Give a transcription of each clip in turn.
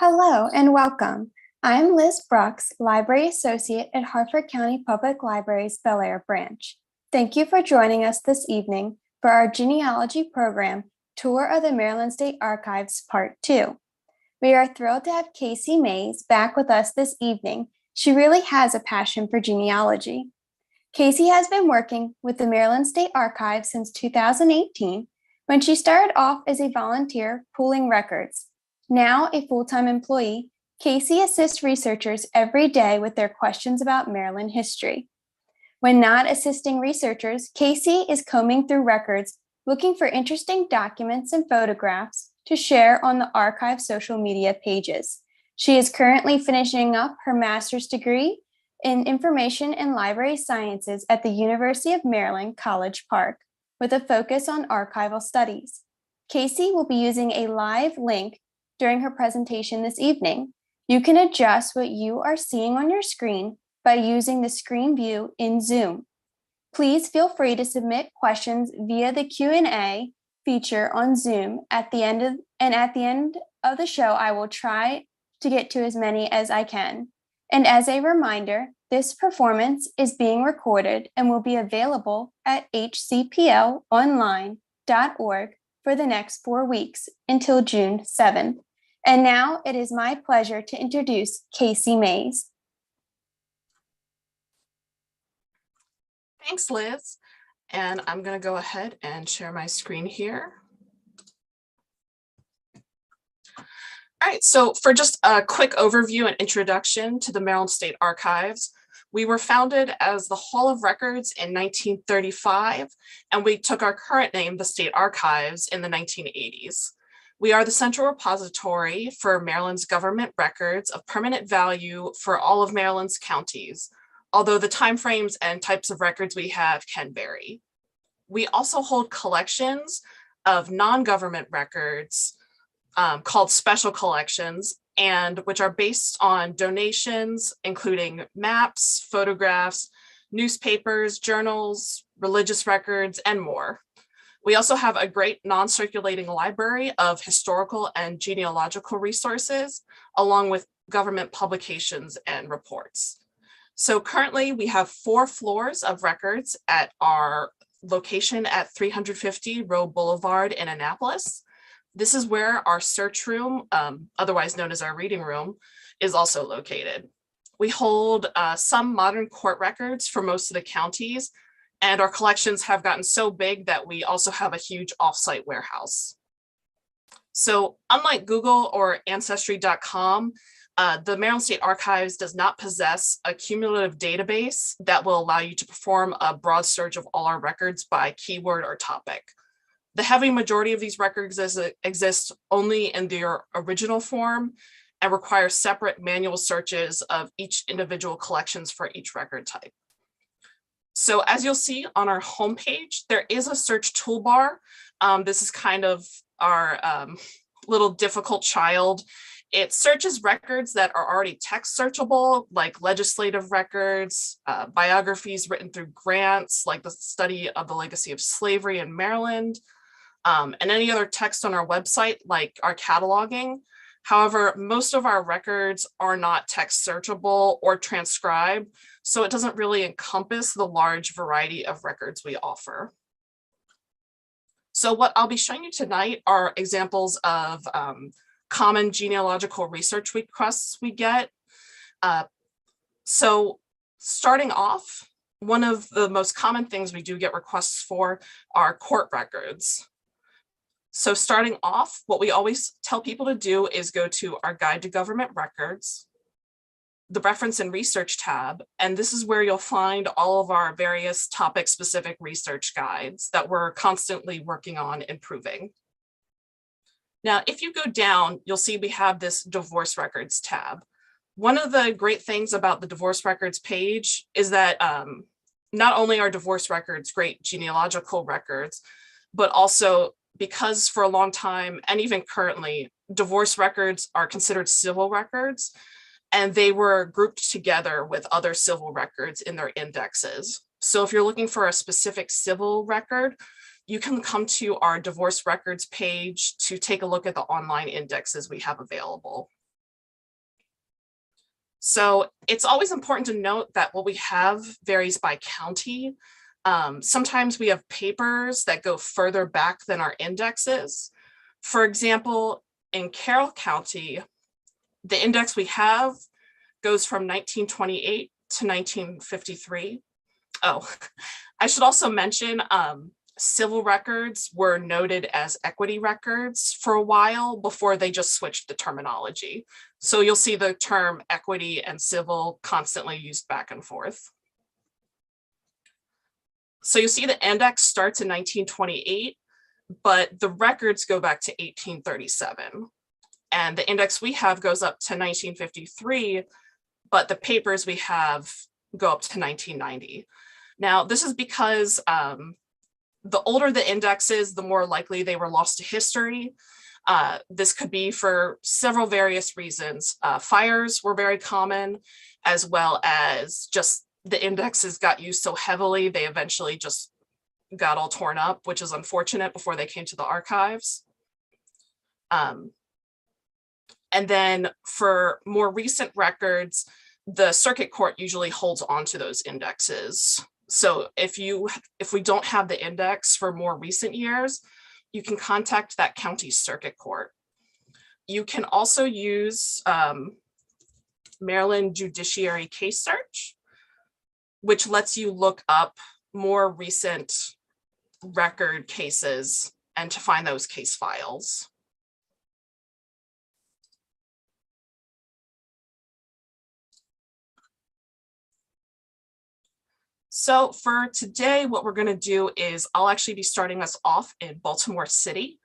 Hello and welcome. I'm Liz Brooks, Library Associate at Harford County Public Library's Bel Air branch. Thank you for joining us this evening for our Genealogy program, Tour of the Maryland State Archives Part 2. We are thrilled to have Kasey Maes back with us this evening. She really has a passion for genealogy. Kasey has been working with the Maryland State Archives since 2018, when she started off as a volunteer pooling records. Now a full-time employee, Kasey assists researchers every day with their questions about Maryland history. When not assisting researchers, Kasey is combing through records, looking for interesting documents and photographs to share on the archive social media pages. She is currently finishing up her master's degree in Information and Library Sciences at the University of Maryland, College Park, with a focus on archival studies. Kasey will be using a live link during her presentation this evening. You can adjust what you are seeing on your screen by using the screen view in Zoom. Please feel free to submit questions via the Q&A feature on Zoom at the end of the show. I will try to get to as many as I can. And as a reminder, this performance is being recorded and will be available at hcplonline.org for the next 4 weeks until June 7th. And now it is my pleasure to introduce Kasey Maes. Thanks, Liz. And I'm going to go ahead and share my screen here. All right, so for just a quick overview and introduction to the Maryland State Archives, we were founded as the Hall of Records in 1935, and we took our current name, the State Archives, in the 1980s. We are the central repository for Maryland's government records of permanent value for all of Maryland's counties, although the timeframes and types of records we have can vary. We also hold collections of non-government records called special collections, and which are based on donations, including maps, photographs, newspapers, journals, religious records, and more. We also have a great non-circulating library of historical and genealogical resources, along with government publications and reports. So currently we have 4 floors of records at our location at 350 Roe Boulevard in Annapolis. This is where our search room, otherwise known as our reading room, is also located. We hold some modern court records for most of the counties, and our collections have gotten so big that we also have a huge offsite warehouse. So unlike Google or Ancestry.com, the Maryland State Archives does not possess a cumulative database that will allow you to perform a broad search of all our records by keyword or topic. The heavy majority of these records exist only in their original form and require separate manual searches of each individual collections for each record type. So as you'll see on our homepage, there is a search toolbar. This is kind of our little difficult child. It searches records that are already text searchable, like legislative records, biographies written through grants, like the study of the legacy of slavery in Maryland, and any other text on our website, like our cataloging. However, most of our records are not text searchable or transcribed, so it doesn't really encompass the large variety of records we offer. So what I'll be showing you tonight are examples of common genealogical research requests we get. So starting off, one of the most common things we do get requests for are court records. So starting off, what we always tell people to do is go to our Guide to Government Records, the Reference and Research tab, and this is where you'll find all of our various topic-specific research guides that we're constantly working on improving. Now, if you go down, you'll see we have this Divorce Records tab. One of the great things about the Divorce Records page is that not only are divorce records great genealogical records, but also because for a long time, and even currently, divorce records are considered civil records, and they were grouped together with other civil records in their indexes. So if you're looking for a specific civil record, you can come to our divorce records page to take a look at the online indexes we have available. So it's always important to note that what we have varies by county. Sometimes we have papers that go further back than our indexes. For example, in Carroll County, the index we have goes from 1928 to 1953. Oh, I should also mention civil records were noted as equity records for a while before they just switched the terminology. So you'll see the term equity and civil constantly used back and forth. So you see the index starts in 1928, but the records go back to 1837. And the index we have goes up to 1953, but the papers we have go up to 1990. Now, this is because the older the indexes, the more likely they were lost to history. This could be for several various reasons. Fires were very common, as well as just the indexes got used so heavily, they eventually just got all torn up, which is unfortunate before they came to the archives. And then for more recent records, the circuit court usually holds on to those indexes. So if we don't have the index for more recent years, you can contact that county circuit court. You can also use Maryland Judiciary Case Search, which lets you look up more recent record cases and to find those case files. So for today, what we're going to do is I'll actually be starting us off in Baltimore City.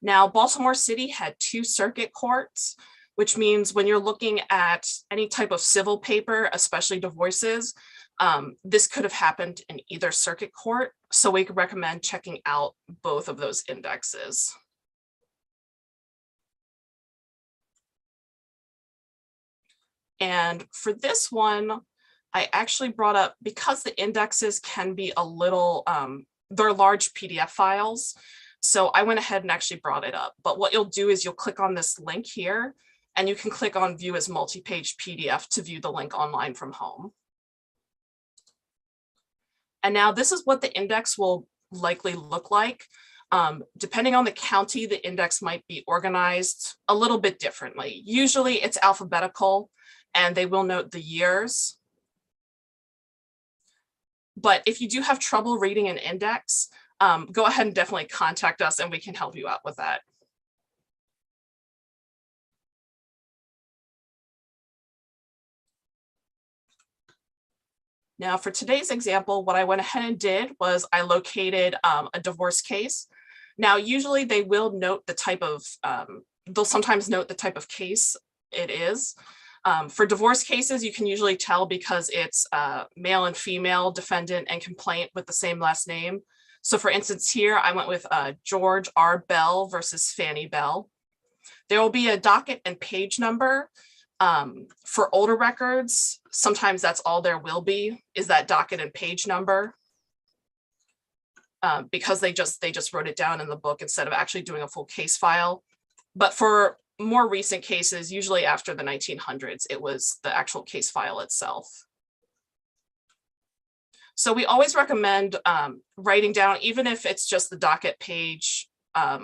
Now, Baltimore City had 2 circuit courts, which means when you're looking at any type of civil paper, especially divorces, this could have happened in either circuit court. So we could recommend checking out both of those indexes. And for this one, I actually brought up, because the indexes can be a little, they're large PDF files. So I went ahead and actually brought it up. But what you'll do is you'll click on this link here, and you can click on View as Multi-Page PDF to view the link online from home. And now this is what the index will likely look like. Depending on the county, the index might be organized a little bit differently. Usually it's alphabetical, and they will note the years. But if you do have trouble reading an index, go ahead and definitely contact us and we can help you out with that. Now for today's example, what I went ahead and did was I located a divorce case. Now, usually they will note the type of, they'll sometimes note the type of case it is. For divorce cases, you can usually tell because it's male and female defendant and complaint with the same last name. So for instance, here I went with George R. Bell versus Fannie Bell. There will be a docket and page number. For older records, sometimes that's all there will be, is that docket and page number. Because they just wrote it down in the book instead of actually doing a full case file. But for more recent cases, usually after the 1900s, it was the actual case file itself. So we always recommend writing down, even if it's just the docket page,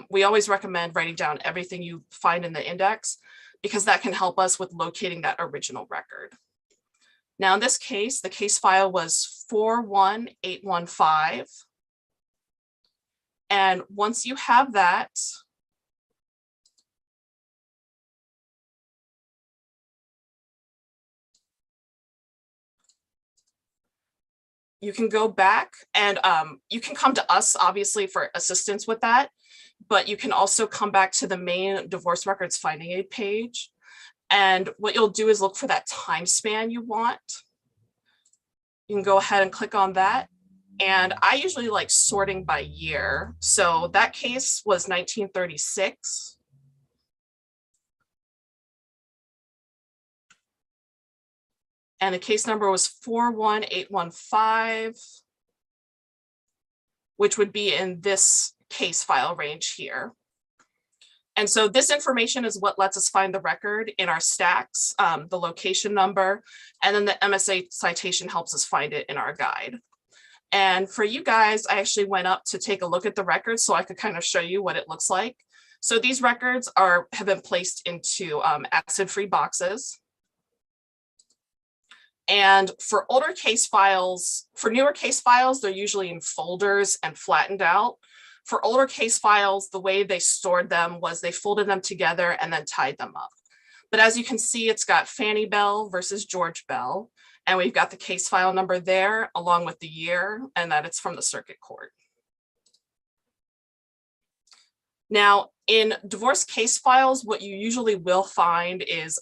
we always recommend writing down everything you find in the index, because that can help us with locating that original record. Now in this case, the case file was 41815. And once you have that, you can go back and you can come to us, obviously, for assistance with that, but you can also come back to the main divorce records finding aid page. And what you'll do is look for that time span you want. You can go ahead and click on that. And I usually like sorting by year. So that case was 1936. And the case number was 41815, which would be in this case file range here. And so this information is what lets us find the record in our stacks, the location number, and then the MSA citation helps us find it in our guide. And for you guys, I actually went up to take a look at the records so I could kind of show you what it looks like. So these records have been placed into acid-free boxes. And for older case files, for newer case files, they're usually in folders and flattened out. For older case files, the way they stored them was they folded them together and then tied them up. But as you can see, it's got Fannie Bell versus George Bell. And we've got the case file number there along with the year and that it's from the circuit court. Now, in divorce case files, what you usually will find is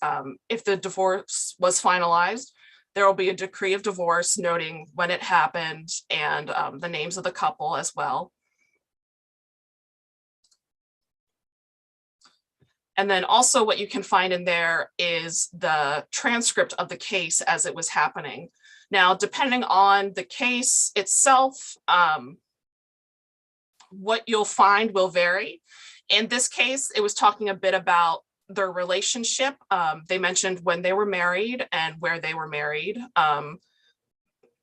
if the divorce was finalized, there will be a decree of divorce noting when it happened and the names of the couple as well. And then also what you can find in there is the transcript of the case as it was happening. Now, depending on the case itself, what you'll find will vary. In this case, it was talking a bit about their relationship. They mentioned when they were married and where they were married.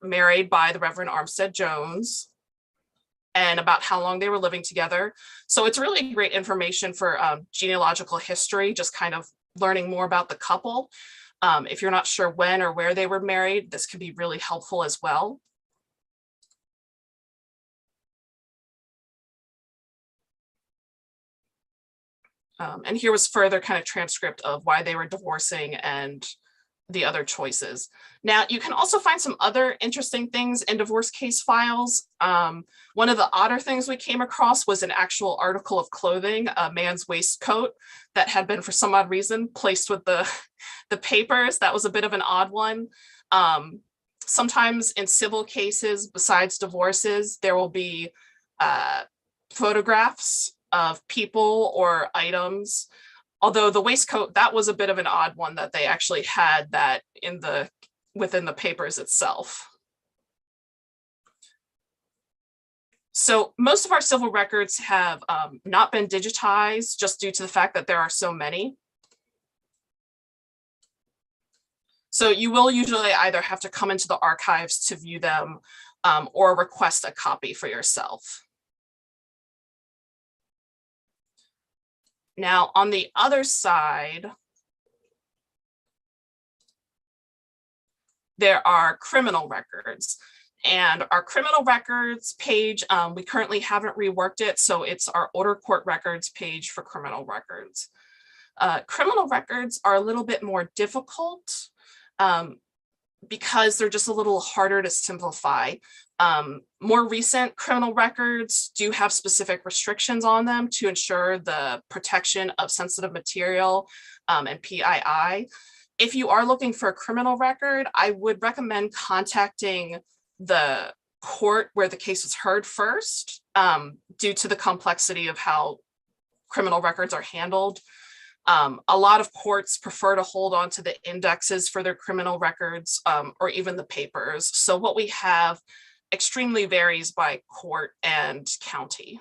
Married by the Reverend Armstead Jones, and about how long they were living together. So it's really great information for genealogical history, just kind of learning more about the couple. If you're not sure when or where they were married, this can be really helpful as well. And here was further kind of transcript of why they were divorcing and the other choices. Now, you can also find some other interesting things in divorce case files. One of the odder things we came across was an actual article of clothing, a man's waistcoat that had been, for some odd reason, placed with the papers. That was a bit of an odd one. Sometimes in civil cases, besides divorces, there will be photographs of people or items. Although the waistcoat, that was a bit of an odd one that they actually had that within the papers itself. So most of our civil records have not been digitized just due to the fact that there are so many. So you will usually either have to come into the archives to view them or request a copy for yourself. Now, on the other side, there are criminal records. And our criminal records page, we currently haven't reworked it, so it's our older court records page for criminal records. Criminal records are a little bit more difficult because they're just a little harder to simplify. More recent criminal records do have specific restrictions on them to ensure the protection of sensitive material and PII. If you are looking for a criminal record, I would recommend contacting the court where the case was heard first, due to the complexity of how criminal records are handled. A lot of courts prefer to hold on to the indexes for their criminal records or even the papers. So what we have extremely varies by court and county.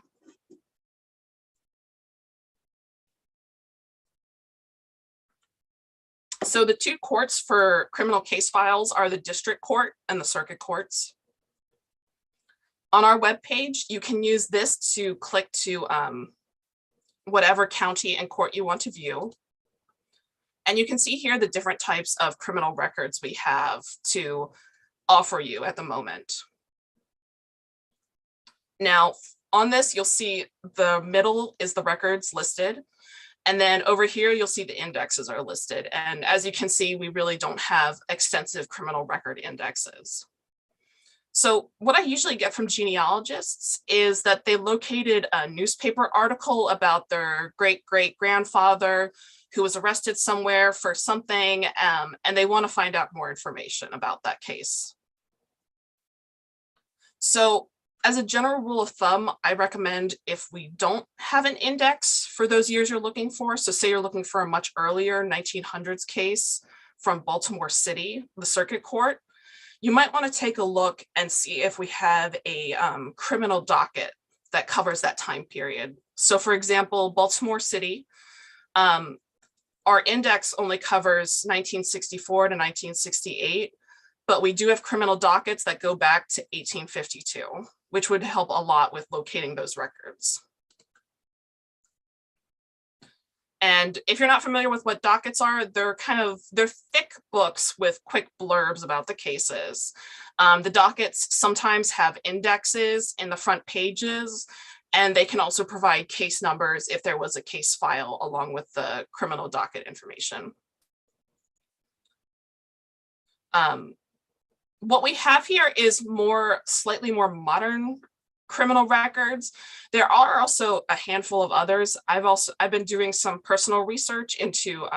So the two courts for criminal case files are the district court and the circuit courts. On our webpage, you can use this to click to whatever county and court you want to view. And you can see here the different types of criminal records we have to offer you at the moment. Now, on this, you'll see the middle is the records listed. And then over here, you'll see the indexes are listed. And as you can see, we really don't have extensive criminal record indexes. So what I usually get from genealogists is that they located a newspaper article about their great-great-grandfather who was arrested somewhere for something, and they want to find out more information about that case. So as a general rule of thumb, I recommend if we don't have an index for those years you're looking for, so say you're looking for a much earlier 1900s case from Baltimore City, the circuit court, you might want to take a look and see if we have a criminal docket that covers that time period. So for example, Baltimore City Our index only covers 1964 to 1968, but we do have criminal dockets that go back to 1852, which would help a lot with locating those records. And if you're not familiar with what dockets are, they're thick books with quick blurbs about the cases. The dockets sometimes have indexes in the front pages, and they can also provide case numbers if there was a case file along with the criminal docket information. What we have here is slightly more modern criminal records. There are also a handful of others. I've been doing some personal research into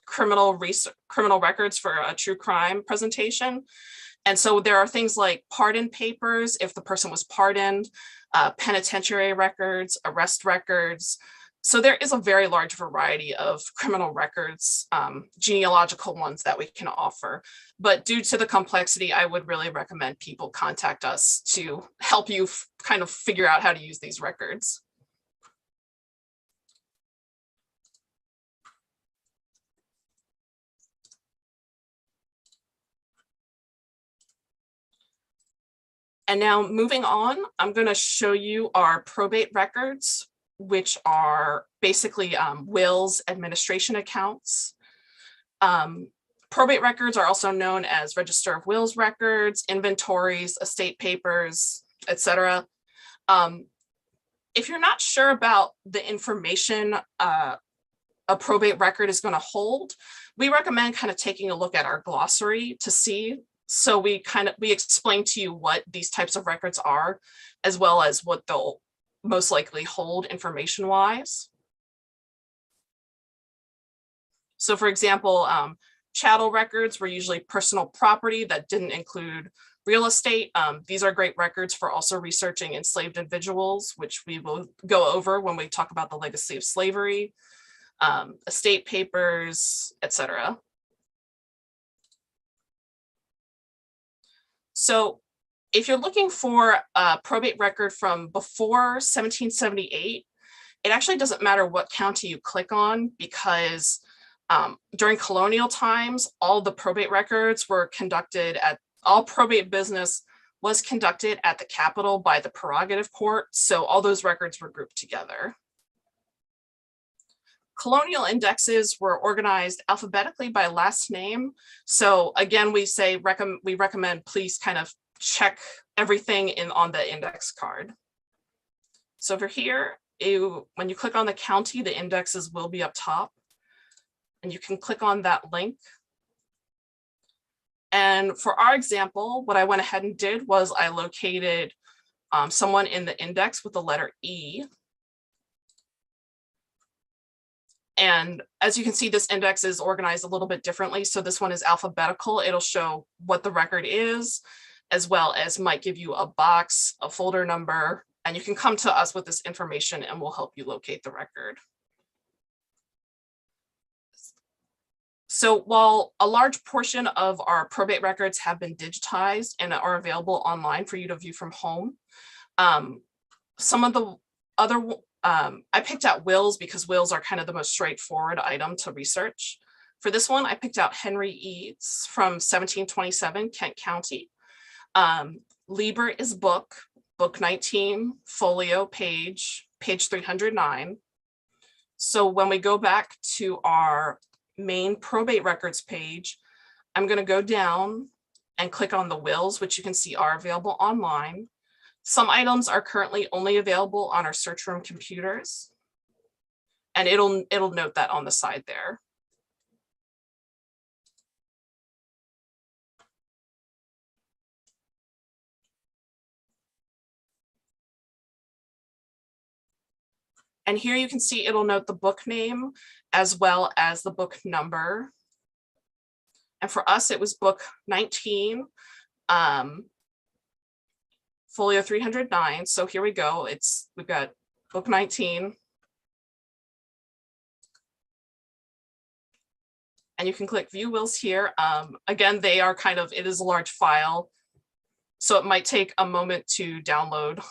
criminal records for a true crime presentation. And so there are things like pardon papers, if the person was pardoned, penitentiary records, arrest records. So there is a very large variety of criminal records, genealogical ones that we can offer. But due to the complexity, I would really recommend people contact us to help you kind of figure out how to use these records. And now moving on, I'm going to show you our probate records, which are basically wills administration accounts. Probate records are also known as Register of Wills records, inventories, estate papers, etc. If you're not sure about the information a probate record is going to hold, we recommend kind of taking a look at our glossary to see. So we explain to you what these types of records are, as well as what they'll most likely hold information-wise. So for example, chattel records were usually personal property that didn't include real estate. These are great records for also researching enslaved individuals, which we will go over when we talk about the legacy of slavery, estate papers, etc. So if you're looking for a probate record from before 1778, it actually doesn't matter what county you click on, because during colonial times, all the probate records were conducted all probate business was conducted at the capital by the prerogative court. So all those records were grouped together. Colonial indexes were organized alphabetically by last name. So again, we recommend please kind of check everything on the index card. So over here, when you click on the county, the indexes will be up top, and you can click on that link. And for our example, what I went ahead and did was I located someone in the index with the letter E. And as you can see, this index is organized a little bit differently. So this one is alphabetical. It'll show what the record is, as well as might give you a box, a folder number, and you can come to us with this information and we'll help you locate the record. So while a large portion of our probate records have been digitized and are available online for you to view from home, some of the other, I picked out wills because wills are kind of the most straightforward item to research. For this one, I picked out Henry Eads from 1727, Kent County. Liber is book 19, folio page 309. So when we go back to our main probate records page, I'm going to go down and click on the wills, which you can see are available online. Some items are currently only available on our search room computers, and it'll note that on the side there. And here you can see it'll note the book name as well as the book number. And for us, it was book 19, folio 309. So here we go. We've got book 19. And you can click view wills here. Again, it is a large file, so it might take a moment to download.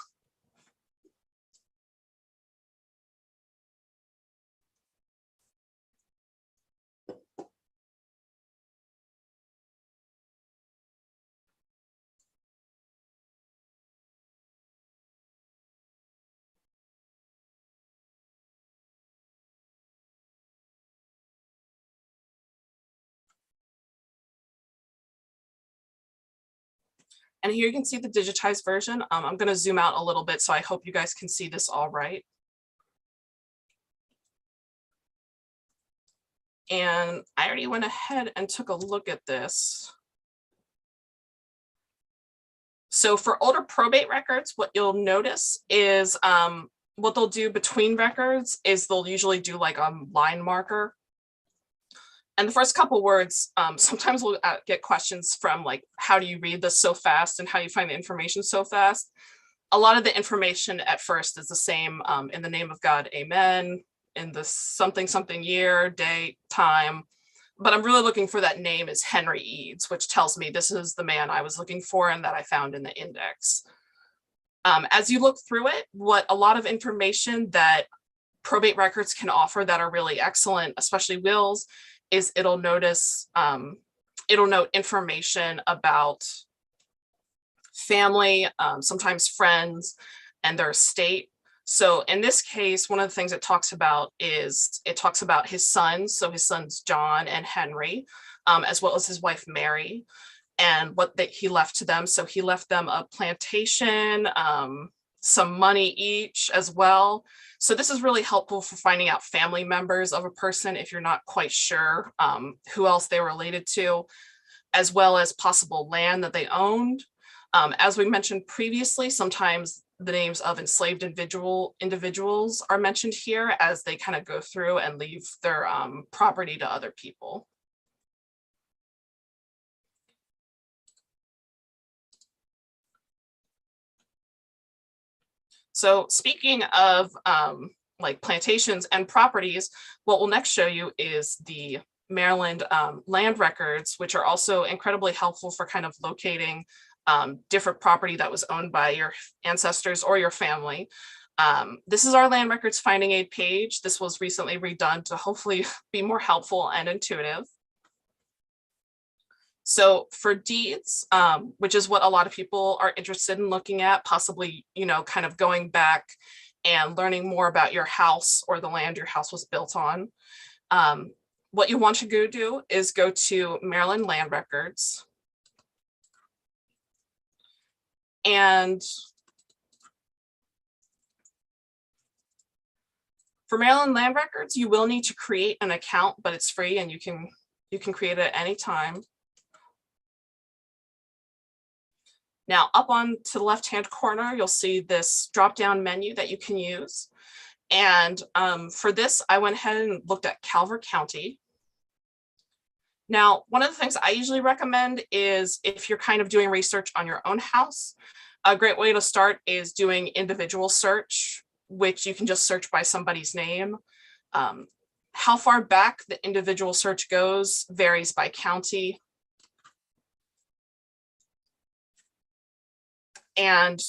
And here you can see the digitized version. I'm going to zoom out a little bit, so I hope you guys can see this all right. And I already went ahead and took a look at this. So for older probate records, what you'll notice is what they'll do between records is they'll usually do like a line marker. And the first couple words, sometimes we'll get questions from like, how do you read this so fast and how do you find the information so fast? A lot of the information at first is the same, in the name of God, amen, in the something, something year, date, time. But I'm really looking for that name is Henry Eads, which tells me this is the man I was looking for and that I found in the index. As you look through it, what a lot of information that probate records can offer that are really excellent, especially wills, is it'll note information about family, sometimes friends, and their estate. So in this case, one of the things it talks about is it talks about his sons. So his sons, John and Henry, as well as his wife, Mary, and what he left to them. So he left them a plantation, some money each as well. So this is really helpful for finding out family members of a person if you're not quite sure who else they were related to, as well as possible land that they owned. As we mentioned previously, sometimes the names of enslaved individuals are mentioned here as they kind of go through and leave their property to other people. So speaking of like plantations and properties, what we'll next show you is the Maryland land records, which are also incredibly helpful for kind of locating different property that was owned by your ancestors or your family. This is our land records finding aid page. This was recently redone to hopefully be more helpful and intuitive. So for deeds, which is what a lot of people are interested in looking at, possibly, kind of going back and learning more about your house or the land your house was built on. What you want to go do is go to Maryland Land Records. And for Maryland Land Records, you will need to create an account, but it's free and you can create it at any time. Now, up on to the left-hand corner, you'll see this drop-down menu that you can use. And for this, I went ahead and looked at Calvert County. Now, one of the things I usually recommend is if you're kind of doing research on your own house, a great way to start is doing individual search, which you can just search by somebody's name. How far back the individual search goes varies by county. And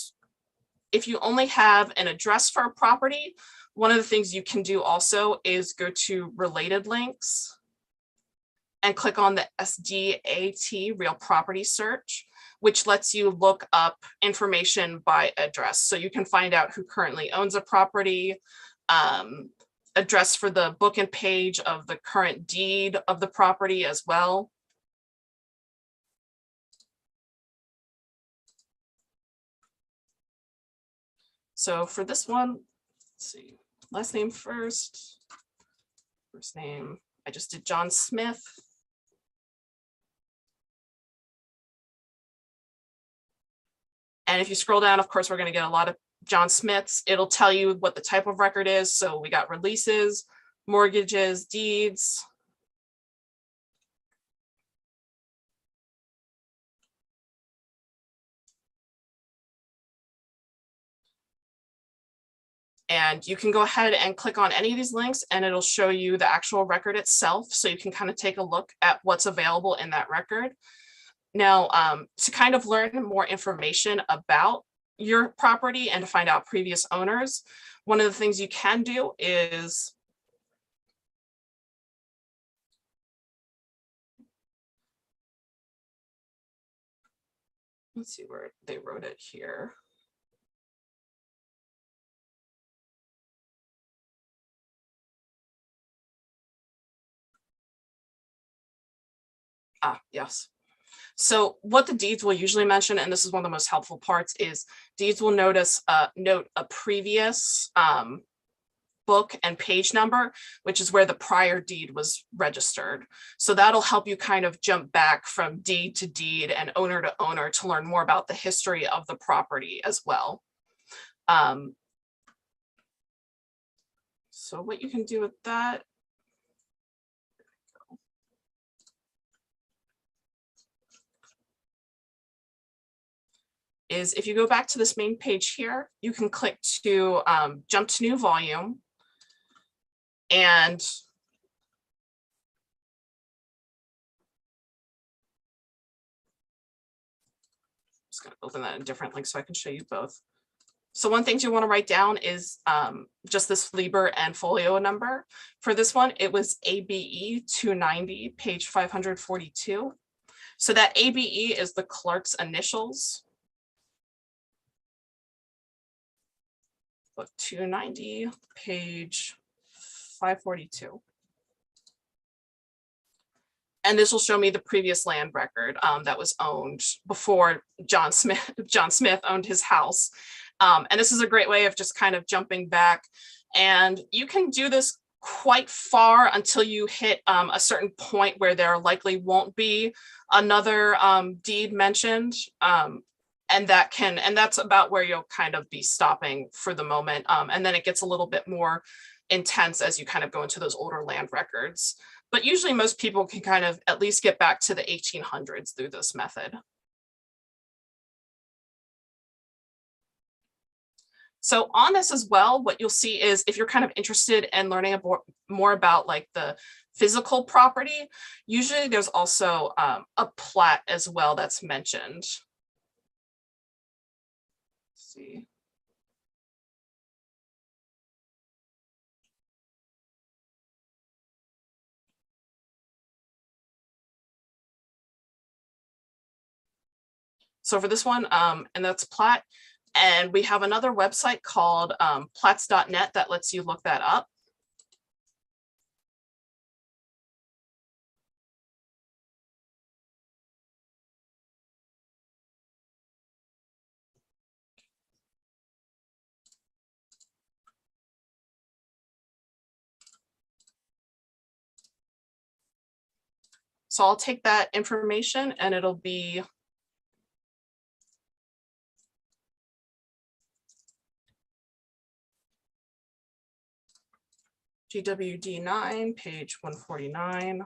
if you only have an address for a property, one of the things you can do also is go to related links and click on the SDAT real property search, which lets you look up information by address. So you can find out who currently owns a property, address for the book and page of the current deed of the property as well. So for this one, let's see, last name first name, I just did John Smith. And if you scroll down, of course, we're going to get a lot of John Smiths. It'll tell you what the type of record is. So we got releases, mortgages, deeds. And you can go ahead and click on any of these links and it'll show you the actual record itself. So you can kind of take a look at what's available in that record. Now, to kind of learn more information about your property and to find out previous owners, one of the things you can do is let's see where they wrote it here. Yes. So what the deeds will usually mention, and this is one of the most helpful parts, is deeds will note a previous book and page number, which is where the prior deed was registered. So that'll help you kind of jump back from deed to deed and owner to owner to learn more about the history of the property as well. So what you can do with that is if you go back to this main page here, you can click to jump to new volume. And just going to open that in a different link so I can show you both. So one thing you want to write down is just this Liber and folio number. For this one, it was ABE 290, page 542. So that ABE is the clerk's initials. Book 290, page 542. And this will show me the previous land record that was owned before John Smith owned his house. And this is a great way of just kind of jumping back. And you can do this quite far until you hit a certain point where there likely won't be another deed mentioned. And that's about where you'll kind of be stopping for the moment. And then it gets a little bit more intense as you kind of go into those older land records. But usually most people can kind of at least get back to the 1800s through this method. So on this as well, what you'll see is if you're kind of interested in learning more about like the physical property, usually there's also a plat as well that's mentioned. Let's see. So for this one, and that's plat. And we have another website called plats.net that lets you look that up. So I'll take that information and it'll be GWD 9, page 149.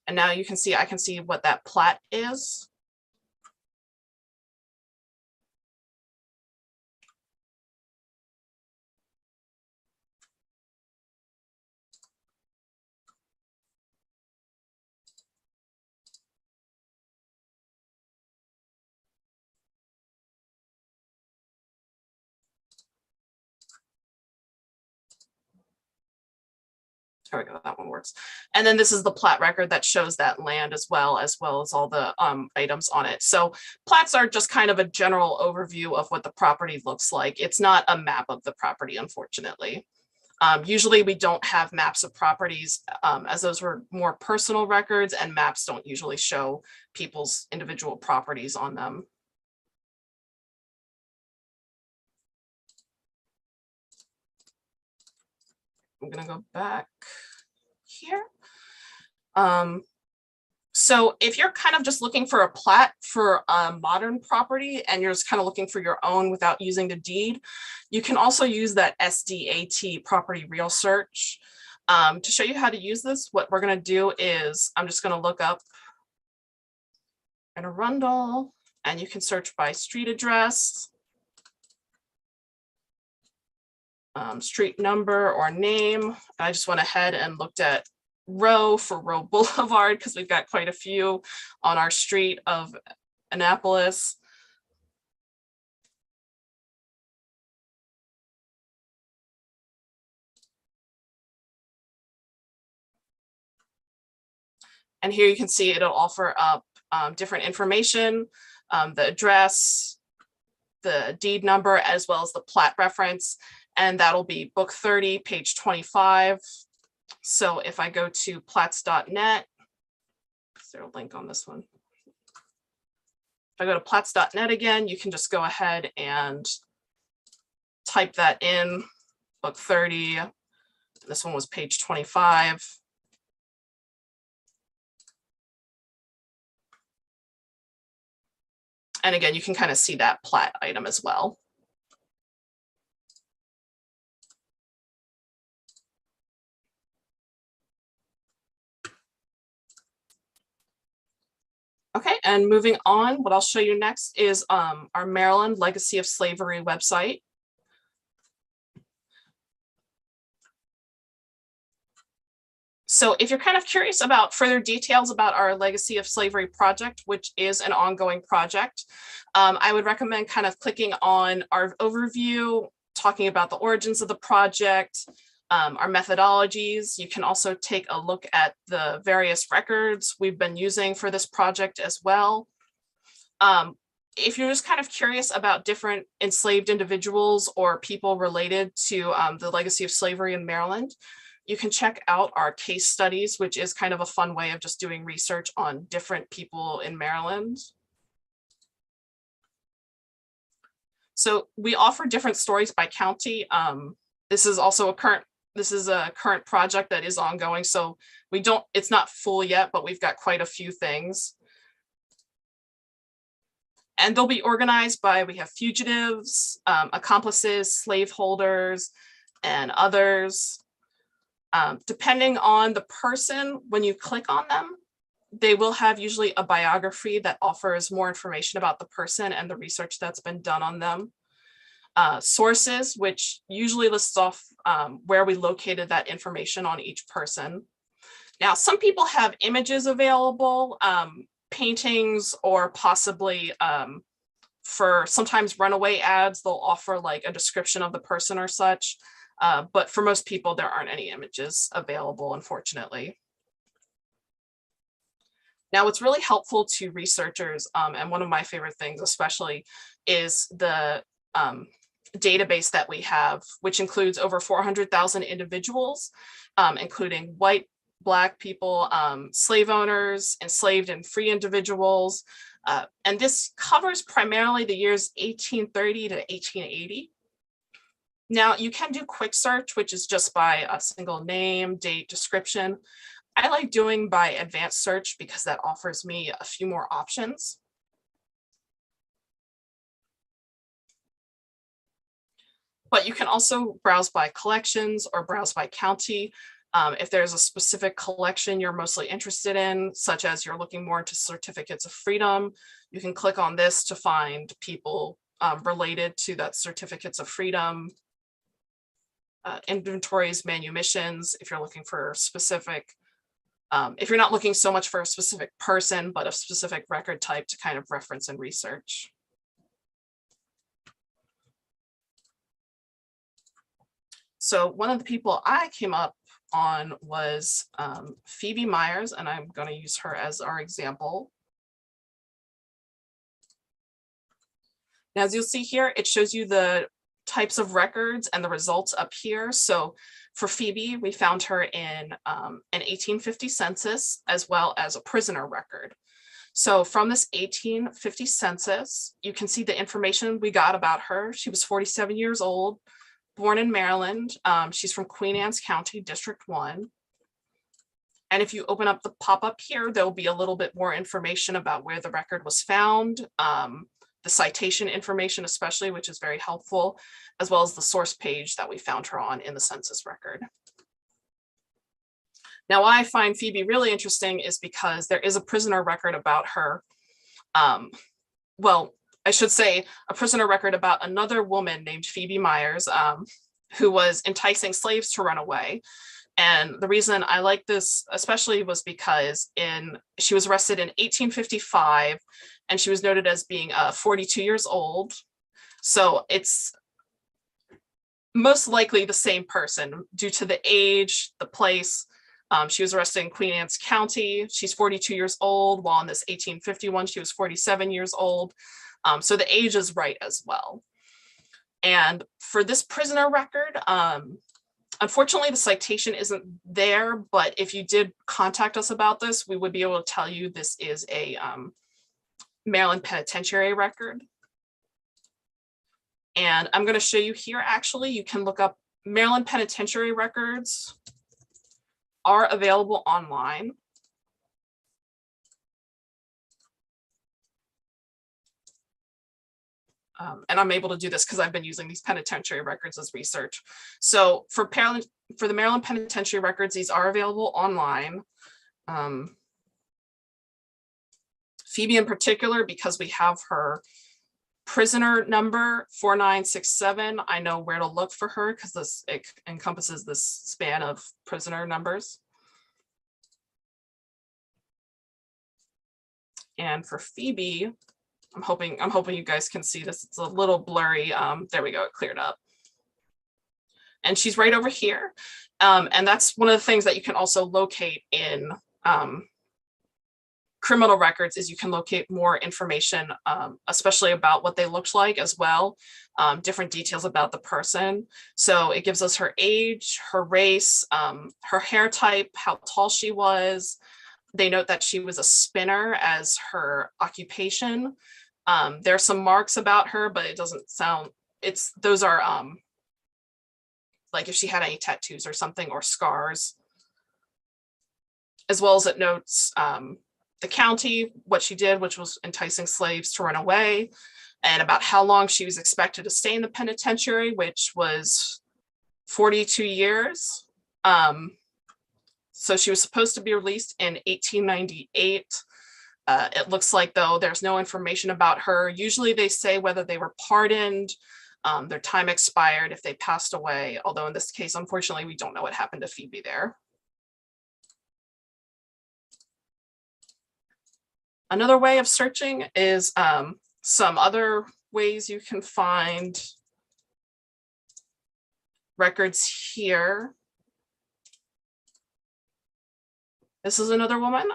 And now you can see, I can see what that plat is. There we go, that one works. And then this is the plat record that shows that land as well as all the items on it. So plats are just kind of a general overview of what the property looks like. It's not a map of the property, unfortunately. Usually we don't have maps of properties as those were more personal records, and maps don't usually show people's individual properties on them. I'm going to go back here. So if you're kind of just looking for a plat for a modern property and you're just kind of looking for your own without using the deed, you can also use that SDAT property real search. To show you how to use this, what we're going to do is I'm just going to look up in Arundel, and you can search by street address, street number or name. I just went ahead and looked at row for Row Boulevard because we've got quite a few on our street of Annapolis. And here you can see it'll offer up different information, the address, the deed number, as well as the plat reference. And that'll be book 30, page 25. So if I go to plats.net, Is there a link on this one? If I go to plats.net again, you can just go ahead and type that in, book 30. This one was page 25. And again, you can kind of see that plat item as well. Okay, and moving on, what I'll show you next is our Maryland Legacy of Slavery website. So if you're kind of curious about further details about our Legacy of Slavery project, which is an ongoing project, I would recommend kind of clicking on our overview, talking about the origins of the project, our methodologies. You can also take a look at the various records we've been using for this project as well. If you're just kind of curious about different enslaved individuals or people related to the legacy of slavery in Maryland, you can check out our case studies, which is kind of a fun way of just doing research on different people in Maryland. So we offer different stories by county. This is also a current project that is ongoing. So it's not full yet, but we've got quite a few things. And they'll be organized by, we have fugitives, accomplices, slaveholders, and others. Depending on the person, when you click on them, they will have usually a biography that offers more information about the person and the research that's been done on them. Sources, which usually lists off where we located that information on each person. Now, some people have images available, paintings, or possibly for sometimes runaway ads, they'll offer like a description of the person or such. But for most people, there aren't any images available, unfortunately. Now, what's really helpful to researchers, and one of my favorite things especially, is the database that we have, which includes over 400,000 individuals, including white, Black people, slave owners, enslaved and free individuals. And this covers primarily the years 1830 to 1880. Now, you can do quick search, which is just by a single name, date, description. I like doing by advanced search because that offers me a few more options. But you can also browse by collections or browse by county. If there's a specific collection you're mostly interested in, such as you're looking more into certificates of freedom, you can click on this to find people related to that certificates of freedom. Inventories, manumissions, if you're looking for specific, if you're not looking so much for a specific person, but a specific record type to kind of reference and research. So one of the people I came up on was Phoebe Myers, and I'm going to use her as our example. Now, as you'll see here, it shows you the types of records and the results up here. So for Phoebe, we found her in an 1850 census as well as a prisoner record. So from this 1850 census, you can see the information we got about her. She was 47 years old, born in Maryland. She's from Queen Anne's County, District 1. And if you open up the pop-up here, there'll be a little bit more information about where the record was found, the citation information especially, which is very helpful, as well as the source page that we found her on in the census record. Now, why I find Phoebe really interesting is because there is a prisoner record about her. Well, I should say a prisoner record about another woman named Phoebe Myers, who was enticing slaves to run away. And the reason I like this especially was because she was arrested in 1855, and she was noted as being 42 years old. So it's most likely the same person due to the age, the place. She was arrested in Queen Anne's County. She's 42 years old, while in this 1851, she was 47 years old. So the age is right as well. And for this prisoner record, Unfortunately, the citation isn't there, but if you did contact us about this, we would be able to tell you this is a Maryland penitentiary record. And I'm going to show you here, actually, you can look up Maryland penitentiary records are available online. And I'm able to do this because I've been using these penitentiary records as research. So for the Maryland penitentiary records, these are available online. Phoebe in particular, because we have her prisoner number 4967, I know where to look for her because it encompasses this span of prisoner numbers. And for Phoebe, I'm hoping you guys can see this. It's a little blurry. There we go, it cleared up. And she's right over here. And that's one of the things that you can also locate in criminal records, is you can locate more information, especially about what they looked like as well, different details about the person. So it gives us her age, her race, her hair type, how tall she was. They note that she was a spinner as her occupation. There are some marks about her, but it doesn't sound, those are like if she had any tattoos or something, or scars. As well as it notes the county, what she did, which was enticing slaves to run away, and about how long she was expected to stay in the penitentiary, which was 42 years. So she was supposed to be released in 1898. It looks like, though, there's no information about her. Usually they say whether they were pardoned, their time expired, if they passed away, although in this case, unfortunately, we don't know what happened to Phoebe there. Another way of searching is some other ways you can find records here. This is another woman,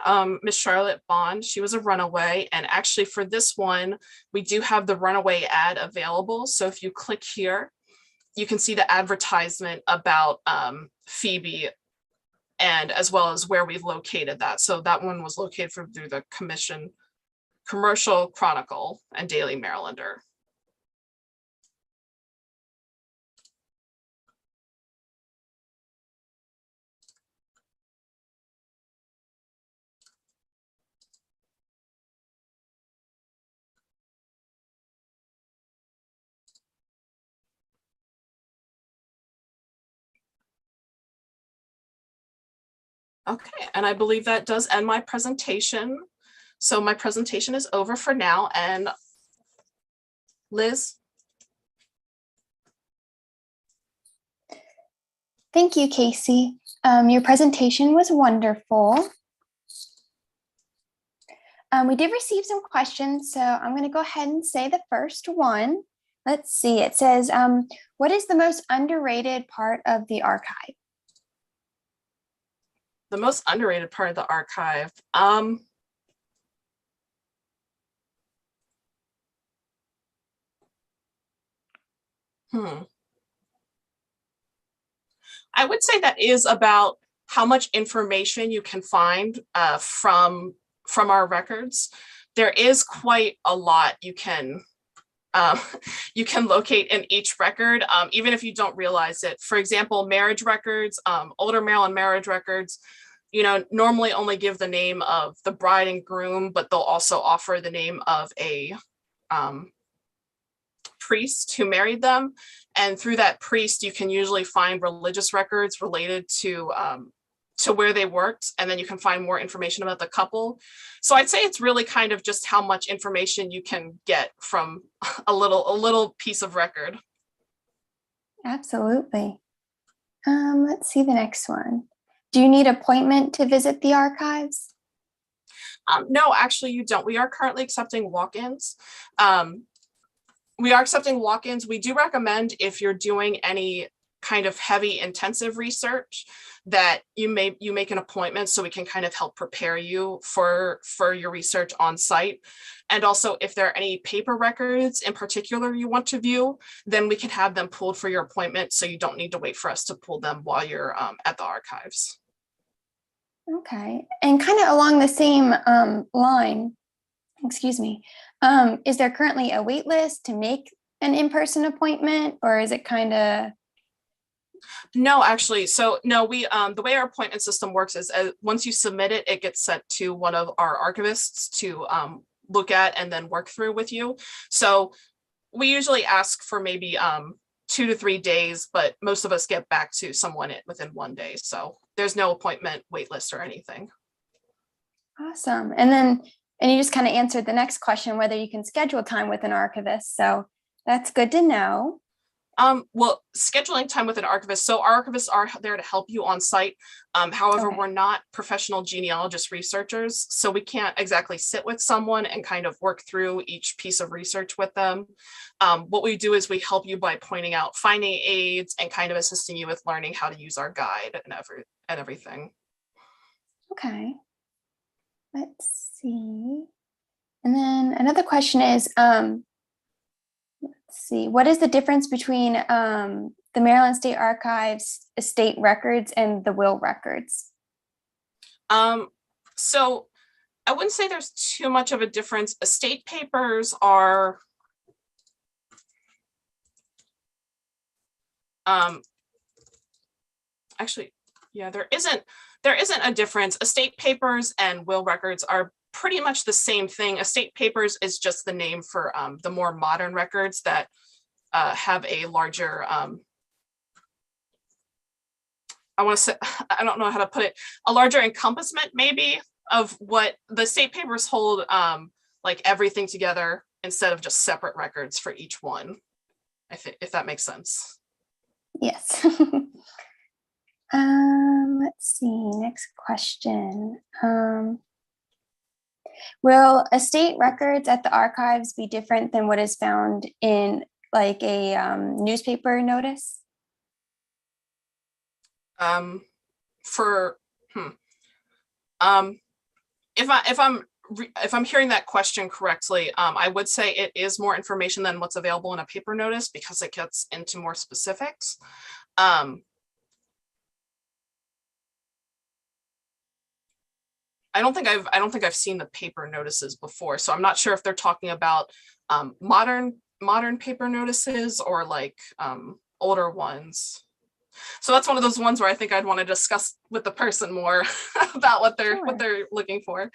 Miss Charlotte Bond. She was a runaway, and actually for this one, we do have the runaway ad available. So if you click here, you can see the advertisement about Phoebe, and as well as where we've located that. So that one was located through the Commercial Chronicle and Daily Marylander. Okay, and I believe that does end my presentation. So my presentation is over for now, and Liz? Thank you, Kasey. Your presentation was wonderful. We did receive some questions, so I'm going to go ahead and say the first one. Let's see, it says, what is the most underrated part of the archive? The most underrated part of the archive. I would say that is about how much information you can find from our records. There is quite a lot you can locate in each record, even if you don't realize it. For example, marriage records, older Maryland marriage records, normally only give the name of the bride and groom, but they'll also offer the name of a priest who married them. And through that priest, you can usually find religious records related to where they worked, and then you can find more information about the couple. So I'd say it's really kind of just how much information you can get from a little piece of record. Absolutely. Let's see the next one. Do you need an appointment to visit the archives? No, actually you don't. We are currently accepting walk-ins. We do recommend, if you're doing any kind of heavy, intensive research, that you make an appointment so we can kind of help prepare you for your research on site. And also, if there are any paper records in particular you want to view, then we can have them pulled for your appointment, so you don't need to wait for us to pull them while you're at the archives. Okay, and kind of along the same line, excuse me, is there currently a wait list to make an in-person appointment, or is it kind of? No, actually, so no, we the way our appointment system works is once you submit it, it gets sent to one of our archivists to look at and then work through with you. So we usually ask for maybe 2 to 3 days, but most of us get back to someone within 1 day. So there's no appointment wait list or anything. Awesome. And you just kind of answered the next question, whether you can schedule time with an archivist. So that's good to know. Well, scheduling time with an archivist. So archivists are there to help you on site. However, Okay. we're not professional genealogist researchers, so we can't exactly sit with someone and kind of work through each piece of research with them. What we do is we help you by pointing out finding aids and kind of assisting you with learning how to use our guide and everything. Okay. Let's see. And then another question is, let's see, what is the difference between the Maryland State Archives estate records and the will records? So I wouldn't say there's too much of a difference. Estate papers are actually, yeah, there isn't a difference. Estate papers and will records are pretty much the same thing. Estate papers is just the name for the more modern records that have a larger, I want to say, I don't know how to put it, a larger encompassment maybe of what the estate papers hold, like everything together instead of just separate records for each one, if that makes sense. Yes. Let's see, next question. Will estate records at the archives be different than what is found in like a newspaper notice? If I'm hearing that question correctly, I would say it is more information than what's available in a paper notice because it gets into more specifics. I don't think I've seen the paper notices before, so I'm not sure if they're talking about modern paper notices or like older ones. So that's one of those ones where I think I'd want to discuss with the person more about what they're looking for.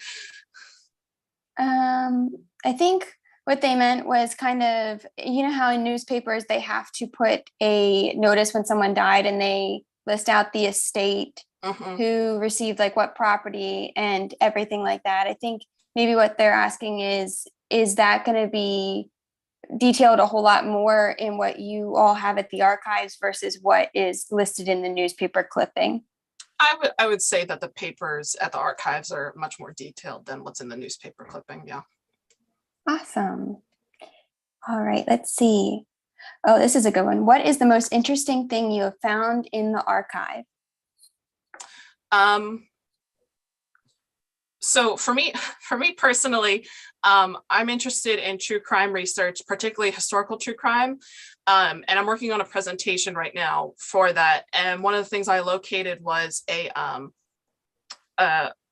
I think what they meant was kind of, you know how in newspapers they have to put a notice when someone died and they list out the estate, who received like what property and everything like that. I think maybe what they're asking is that going to be detailed a whole lot more in what you all have at the archives versus what is listed in the newspaper clipping? I would say that the papers at the archives are much more detailed than what's in the newspaper clipping. Yeah. Awesome. All right, let's see. Oh, this is a good one. What is the most interesting thing you have found in the archive? So for me personally, I'm interested in true crime research, particularly historical true crime. And I'm working on a presentation right now for that. And one of the things I located was a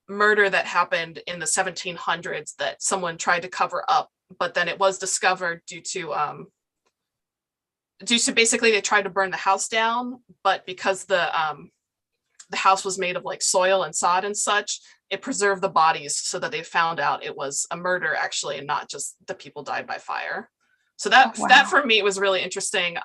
murder that happened in the 1700s that someone tried to cover up, but then it was discovered due to basically they tried to burn the house down, but because the house was made of like soil and sod and such, it preserved the bodies so that they found out it was a murder actually and not just the people died by fire. So that for me was really interesting.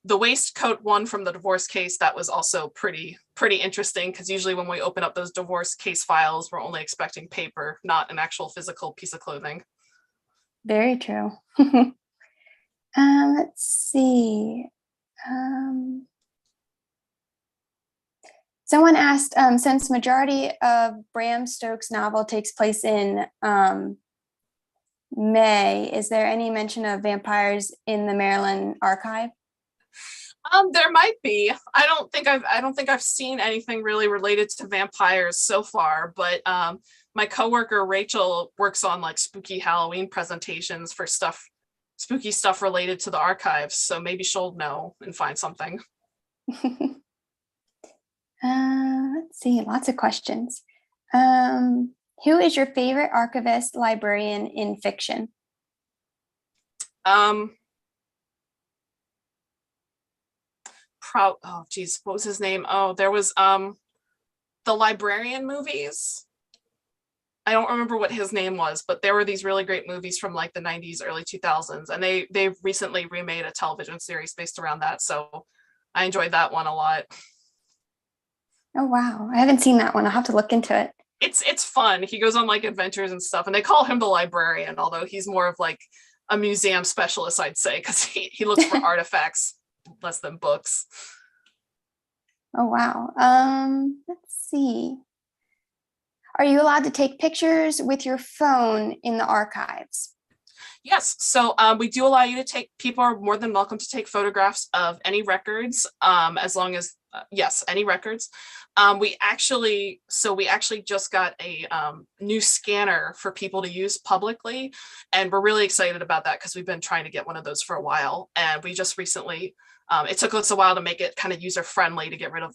The waistcoat one from the divorce case, that was also pretty interesting because usually when we open up those divorce case files, we're only expecting paper, not an actual physical piece of clothing. Very true. Let's see. Someone asked, since majority of Bram Stoker's novel takes place in May, is there any mention of vampires in the Maryland archive? There might be. I don't think I've seen anything really related to vampires so far, but my coworker Rachel works on like spooky Halloween presentations for spooky stuff related to the archives. So maybe she'll know and find something. Let's see, lots of questions. Who is your favorite archivist librarian in fiction? Oh geez, what was his name? Oh, there was the Librarian movies. I don't remember what his name was, but there were these really great movies from like the 90s, early 2000s, and they recently remade a television series based around that. So I enjoyed that one a lot. Oh wow, I haven't seen that one. I'll have to look into it. It's fun. He goes on like adventures and stuff, and they call him the librarian, although he's more of like a museum specialist, I'd say, because he looks for artifacts less than books. Oh wow. Let's see. Are you allowed to take pictures with your phone in the archives? Yes, so we do allow you to take, people are more than welcome to take photographs of any records, as long as, yes, any records. We actually just got a new scanner for people to use publicly, and we're really excited about that because we've been trying to get one of those for a while, and we just recently, it took us a while to make it kind of user friendly to get rid of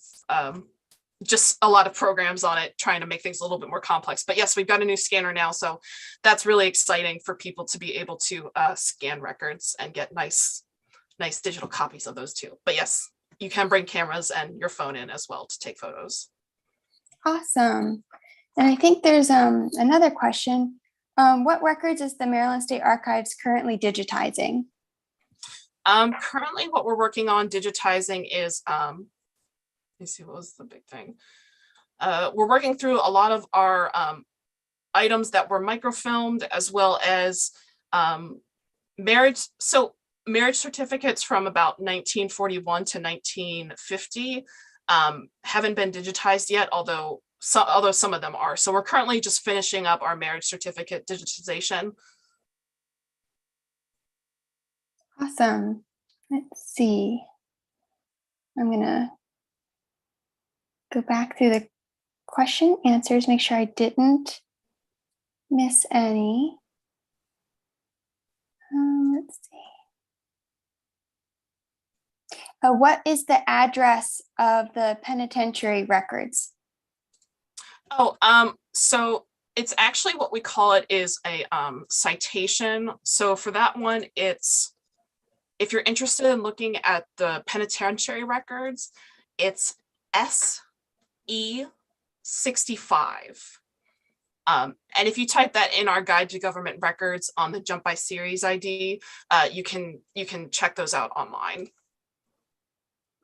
just a lot of programs on it, trying to make things a little bit more complex. But yes, we've got a new scanner now, so that's really exciting for people to be able to scan records and get nice digital copies of those too. But yes, you can bring cameras and your phone in as well to take photos. Awesome. And I think there's another question. What records is the Maryland State Archives currently digitizing? Currently what we're working on digitizing is, let me see, what was the big thing? We're working through a lot of our items that were microfilmed, as well as marriage. So marriage certificates from about 1941 to 1950 haven't been digitized yet, although some of them are. So we're currently just finishing up our marriage certificate digitization. Awesome. Let's see. I'm gonna go back through the question answers, make sure I didn't miss any. Let's see. What is the address of the penitentiary records? Oh, so it's actually, what we call it is a citation. So for that one, it's, if you're interested in looking at the penitentiary records, it's SE 65. And if you type that in our guide to government records on the jump by series ID, you can check those out online.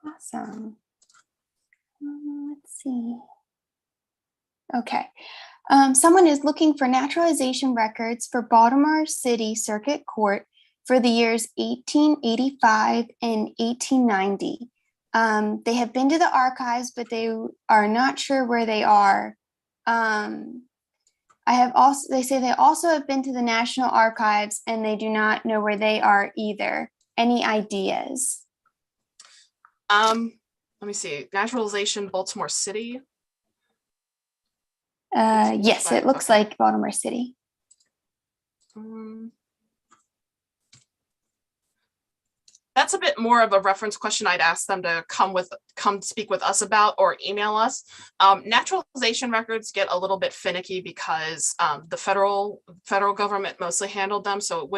Awesome. Let's see. Okay. Someone is looking for naturalization records for Baltimore City Circuit Court for the years 1885 and 1890. They have been to the archives, but they are not sure where they are. They say they also have been to the National Archives and they do not know where they are either. Any ideas? Let me see. Naturalization, Baltimore City. Yes, it looks like Baltimore City. That's a bit more of a reference question. I'd ask them to come speak with us about, or email us. Naturalization records get a little bit finicky because the federal government mostly handled them. So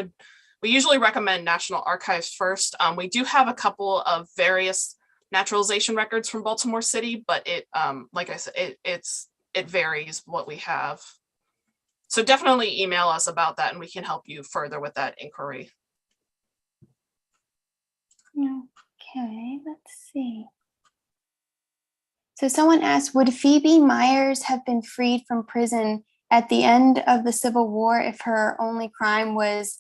we usually recommend National Archives first. We do have a couple of various naturalization records from Baltimore City, but it, like I said, it varies what we have. So definitely email us about that and we can help you further with that inquiry. Okay, let's see. So someone asked, would Phoebe Myers have been freed from prison at the end of the Civil War if her only crime was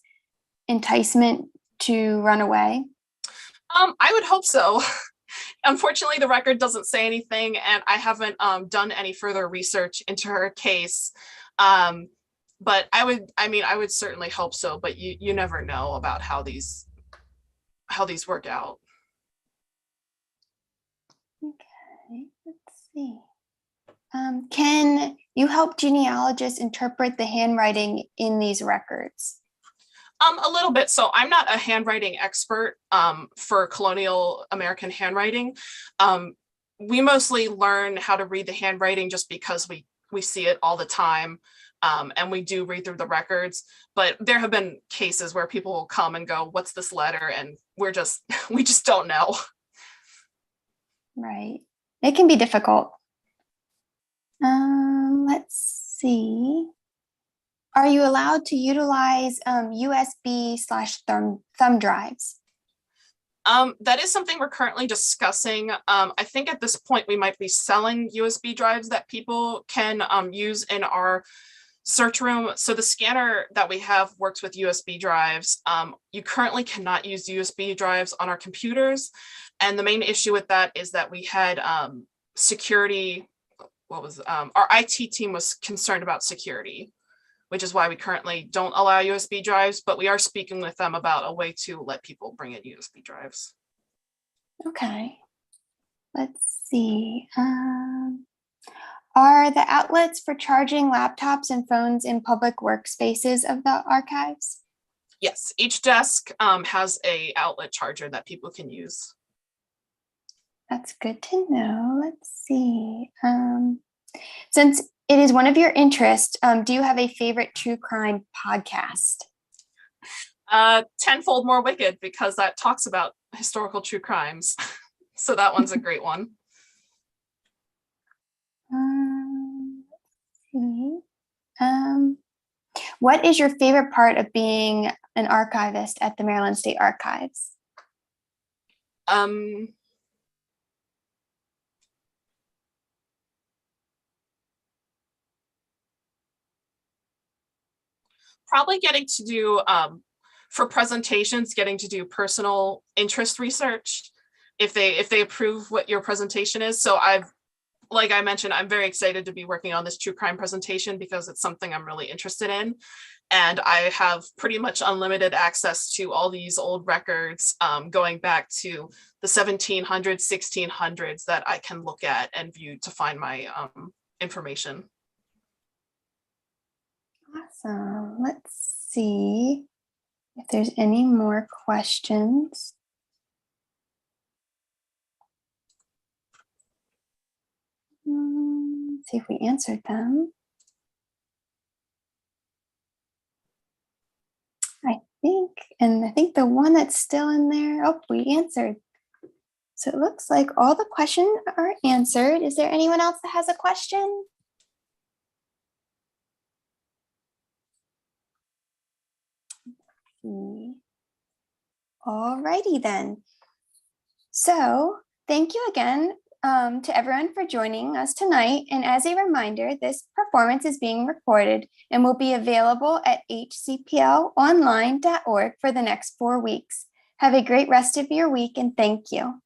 enticement to run away? I would hope so. Unfortunately, the record doesn't say anything, and I haven't done any further research into her case. But I would certainly hope so, but you never know about how these work out. see. Can you help genealogists interpret the handwriting in these records? A little bit. So I'm not a handwriting expert for colonial American handwriting. We mostly learn how to read the handwriting just because we see it all the time. And we do read through the records, but there have been cases where people will come and go, what's this letter? And we just don't know. Right. It can be difficult. Let's see. Are you allowed to utilize USB/thumb drives? That is something we're currently discussing. I think at this point we might be selling USB drives that people can use in our search room. So the scanner that we have works with USB drives. You currently cannot use USB drives on our computers. And the main issue with that is that we had security. Our IT team was concerned about security, which is why we currently don't allow USB drives, but we are speaking with them about a way to let people bring in USB drives. Okay. Let's see. Are the outlets for charging laptops and phones in public workspaces of the archives? Yes, each desk has an outlet charger that people can use. That's good to know. Let's see. Since it is one of your interests, do you have a favorite true crime podcast? Tenfold More Wicked, because that talks about historical true crimes. So that one's a great one. Let's see. What is your favorite part of being an archivist at the Maryland State Archives? Probably getting to do, for presentations, getting to do personal interest research if they approve what your presentation is. So like I mentioned, I'm very excited to be working on this true crime presentation because it's something I'm really interested in. And I have pretty much unlimited access to all these old records going back to the 1700s, 1600s that I can look at and view to find my information. Awesome. Let's see if there's any more questions. See if we answered them. I think the one that's still in there, oh, we answered. So it looks like all the questions are answered. Is there anyone else that has a question? All righty then. So thank you again to everyone for joining us tonight. And as a reminder, this performance is being recorded and will be available at hcplonline.org for the next 4 weeks. Have a great rest of your week and thank you.